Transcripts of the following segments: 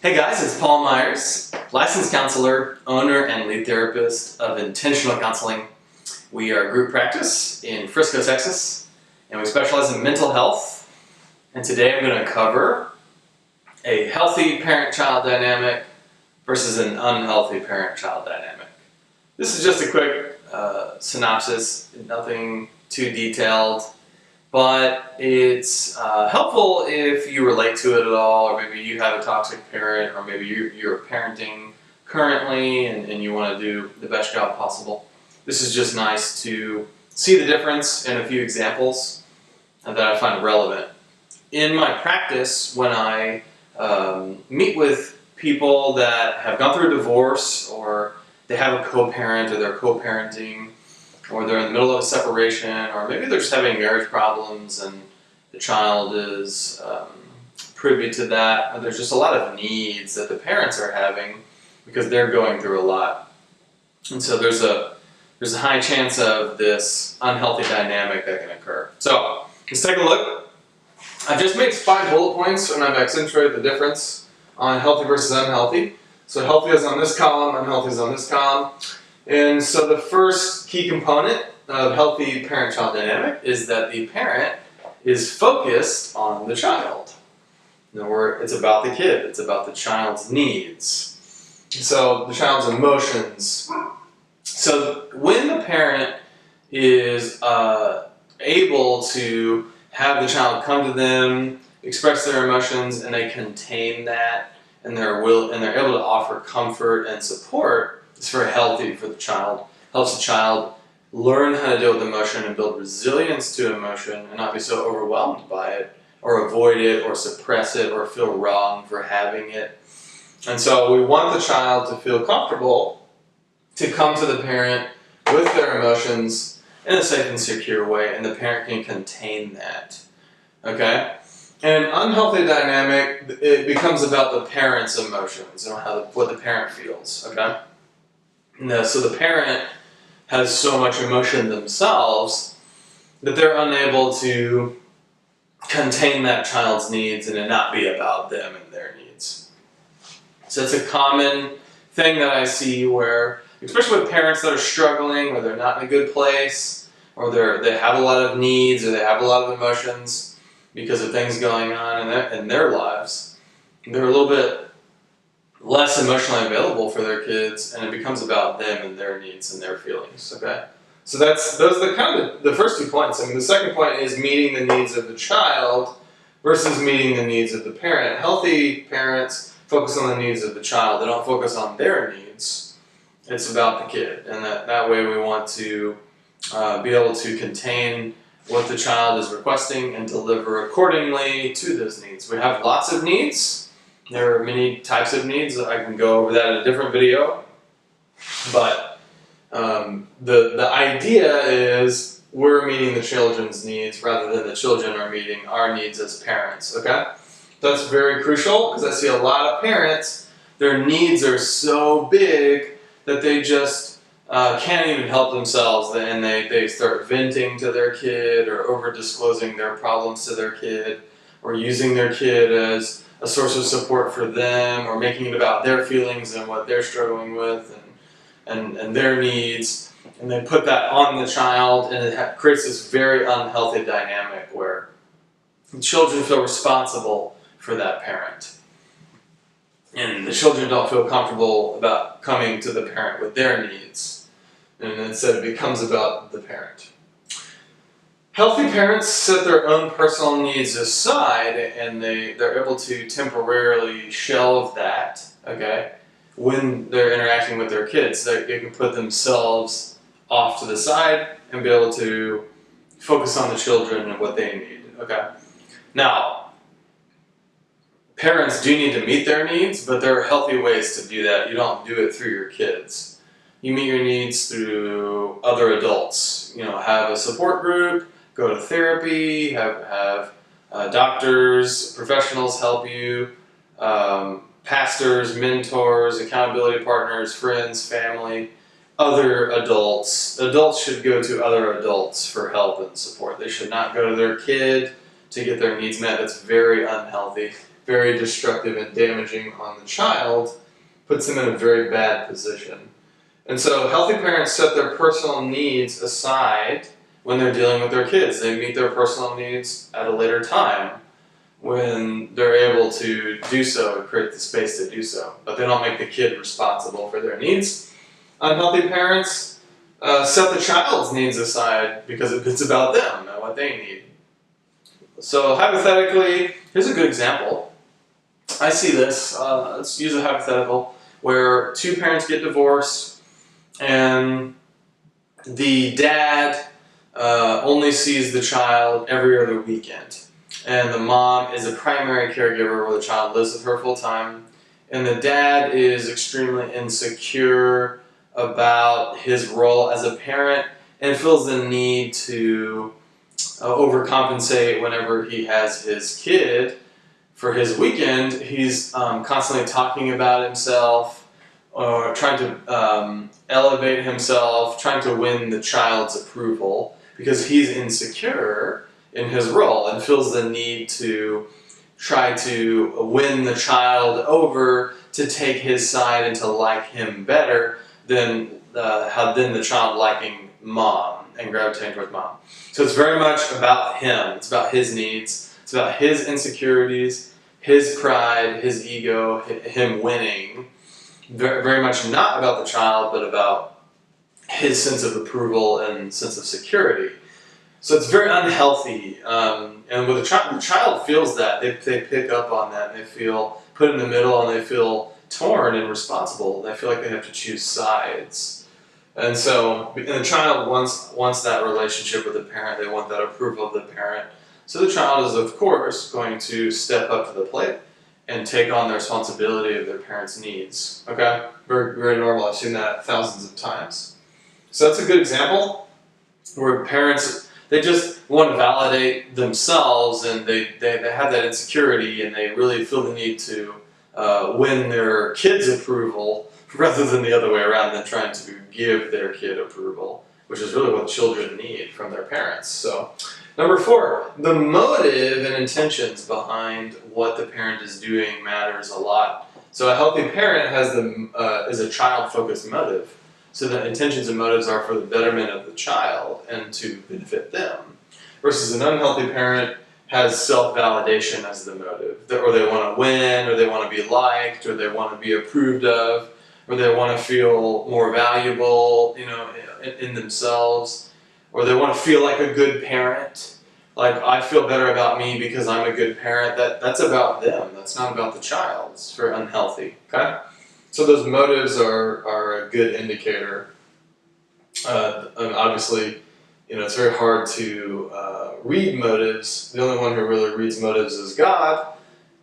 Hey guys, it's Paul Myers, licensed counselor, owner, and lead therapist of Intentional Counseling. We are a group practice in Frisco, Texas, and we specialize in mental health. And today I'm going to cover a healthy parent-child dynamic versus an unhealthy parent-child dynamic. This is just a quick synopsis, nothing too detailed. But it's helpful if you relate to it at all, or maybe you have a toxic parent, or maybe you're parenting currently and you want to do the best job possible. This is just nice to see the difference in a few examples that I find relevant. In my practice, when I meet with people that have gone through a divorce, or they have a co-parent, or they're co-parenting, or they're in the middle of a separation, or maybe they're just having marriage problems and the child is privy to that, or there's just a lot of needs that the parents are having because they're going through a lot. And so there's a high chance of this unhealthy dynamic that can occur. So let's take a look. I've just made 5 bullet points and I've accentuated the difference on healthy versus unhealthy. So healthy is on this column, unhealthy is on this column. And so the first key component of healthy parent-child dynamic is that the parent is focused on the child. In other words, it's about the kid, it's about the child's needs. So the child's emotions. So when the parent is able to have the child come to them, express their emotions, and they contain that, and they're able to offer comfort and support, it's very healthy for the child. Helps the child learn how to deal with emotion and build resilience to emotion and not be so overwhelmed by it, or avoid it, or suppress it, or feel wrong for having it. And so we want the child to feel comfortable to come to the parent with their emotions in a safe and secure way, and the parent can contain that. Okay? And an unhealthy dynamic, it becomes about the parent's emotions and what the parent feels. Okay? So the parent has so much emotion themselves that they're unable to contain that child's needs and it not be about them and their needs. So it's a common thing that I see where, especially with parents that are struggling, or they're not in a good place, or they have a lot of needs, or they have a lot of emotions because of things going on in their lives, they're a little bit less emotionally available for their kids, and it becomes about them and their needs and their feelings. Okay, so those are kind of the first 2 points. I mean, the second point is meeting the needs of the child versus meeting the needs of the parent. Healthy parents focus on the needs of the child; they don't focus on their needs. It's about the kid, and that way we want to be able to contain what the child is requesting and deliver accordingly to those needs. We have lots of needs. There are many types of needs. I can go over that in a different video. But the idea is we're meeting the children's needs rather than the children are meeting our needs as parents. Okay? That's very crucial because I see a lot of parents, their needs are so big that they just can't even help themselves, and they start venting to their kid, or over-disclosing their problems to their kid, or using their kid as a source of support for them, or making it about their feelings and what they're struggling with and their needs, and they put that on the child, and it creates this very unhealthy dynamic where children feel responsible for that parent, and the children don't feel comfortable about coming to the parent with their needs, and instead it becomes about the parent. Healthy parents set their own personal needs aside, and they're able to temporarily shelve that, okay, when they're interacting with their kids. They can put themselves off to the side and be able to focus on the children and what they need, okay? Now, parents do need to meet their needs, but there are healthy ways to do that. You don't do it through your kids. You meet your needs through other adults. You know, have a support group, go to therapy, have doctors, professionals help you, pastors, mentors, accountability partners, friends, family, other adults. Adults should go to other adults for help and support. They should not go to their kid to get their needs met. That's very unhealthy. very destructive and damaging on the child, puts them in a very bad position. And so healthy parents set their personal needs aside when they're dealing with their kids. They meet their personal needs at a later time when they're able to do so and create the space to do so. But they don't make the kid responsible for their needs. Unhealthy parents set the child's needs aside because it's about them and what they need. So hypothetically, here's a good example. I see this, let's use a hypothetical, where two parents get divorced and the dad only sees the child every other weekend. And the mom is a primary caregiver where the child lives with her full time. And the dad is extremely insecure about his role as a parent and feels the need to overcompensate whenever he has his kid. For his weekend, he's constantly talking about himself, or trying to elevate himself, trying to win the child's approval because he's insecure in his role and feels the need to try to win the child over to take his side and to like him better than the child liking mom and gravitating towards mom. So it's very much about him. It's about his needs. It's about his insecurities, his pride, his ego, him winning. Very, very much not about the child, but about his sense of approval and sense of security. So it's very unhealthy. And with the child feels that. They pick up on that. And they feel put in the middle and they feel torn and responsible. They feel like they have to choose sides. And so and the child wants that relationship with the parent. They want that approval of the parent. So the child is, of course, going to step up to the plate and take on the responsibility of their parents' needs. Okay? Very, very normal. I've seen that thousands of times. So that's a good example where parents, they just want to validate themselves and they have that insecurity and they really feel the need to win their kids' approval rather than the other way around, than trying to give their kid approval, which is really what children need from their parents. So, number 4, the motive and intentions behind what the parent is doing matters a lot. So a healthy parent has is a child-focused motive. So the intentions and motives are for the betterment of the child and to benefit them. Versus an unhealthy parent has self-validation as the motive. Or they want to win, or they want to be liked, or they want to be approved of, or they want to feel more valuable, in themselves, or they want to feel like a good parent. Like, I feel better about me because I'm a good parent. That's about them. That's not about the child. It's very unhealthy. Okay? So those motives are a good indicator. And obviously, it's very hard to read motives. The only one who really reads motives is God.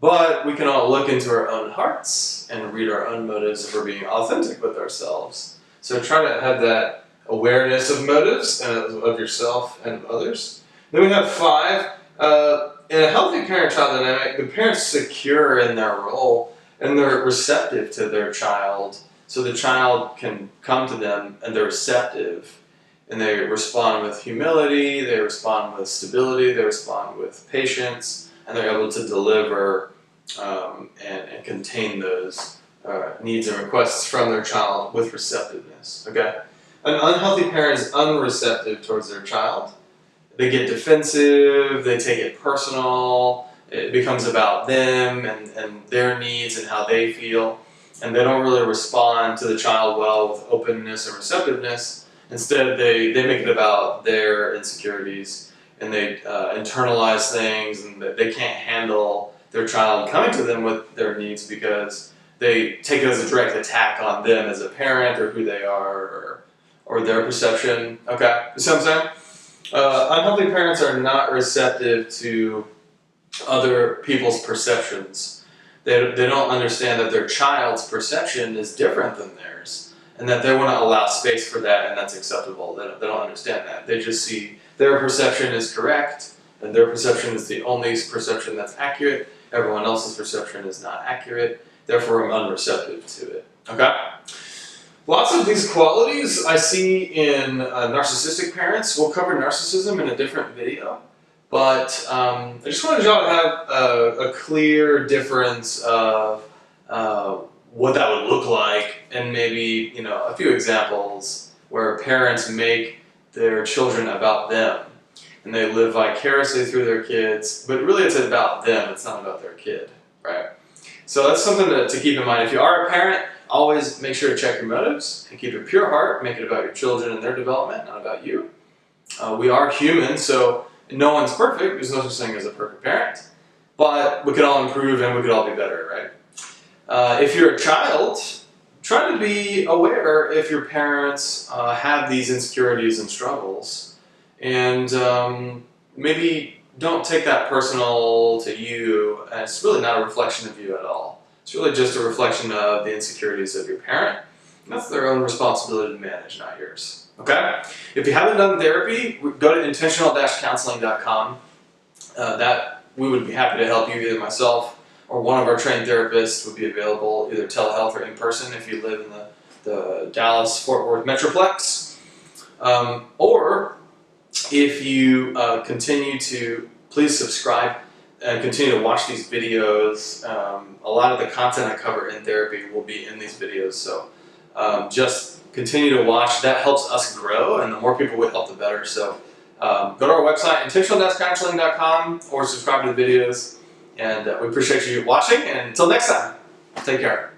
But we can all look into our own hearts and read our own motives if we're being authentic with ourselves. So try to have that awareness of motives and of yourself and of others. Then we have 5. In a healthy parent-child dynamic, the parent's secure in their role and they're receptive to their child. So the child can come to them and they're receptive. And they respond with humility, they respond with stability, they respond with patience, and they're able to deliver and contain those needs and requests from their child with receptiveness. Okay? An unhealthy parent is unreceptive towards their child. They get defensive, they take it personal, it becomes about them and their needs and how they feel, and they don't really respond to the child well with openness and receptiveness. Instead, they make it about their insecurities, and they internalize things, and they can't handle their child coming to them with their needs because they take it as a direct attack on them as a parent or who they are or their perception. Okay, you see what I'm saying? Unhealthy parents are not receptive to other people's perceptions. They don't understand that their child's perception is different than theirs, and that they want to allow space for that, and that's acceptable. They don't understand that. They just see their perception is correct, and their perception is the only perception that's accurate. Everyone else's perception is not accurate. Therefore, I'm unreceptive to it. Okay? Lots of these qualities I see in narcissistic parents. We'll cover narcissism in a different video. But I just wanted y'all to have a clear difference of what that would look like, and maybe a few examples where parents make their children about them, and they live vicariously through their kids, but really it's about them, it's not about their kid, right? So that's something to keep in mind. If you are a parent, always make sure to check your motives and keep a pure heart. Make it about your children and their development, not about you. We are human, so no one's perfect. There's no such thing as a perfect parent. But we could all improve and we could all be better, right? If you're a child, try to be aware if your parents have these insecurities and struggles. And maybe don't take that personal to you. And it's really not a reflection of you at all. It's really just a reflection of the insecurities of your parent. And that's their own responsibility to manage, not yours. Okay? If you haven't done therapy, go to intentional-counseling.com. That we would be happy to help you. Either myself or one of our trained therapists would be available, either telehealth or in person if you live in the Dallas-Fort Worth Metroplex. Or if you continue to, please subscribe and continue to watch these videos. A lot of the content I cover in therapy will be in these videos, so just continue to watch. That helps us grow, and the more people we help, the better. So go to our website, intentional-counseling.com, or subscribe to the videos. And we appreciate you watching, and until next time, take care.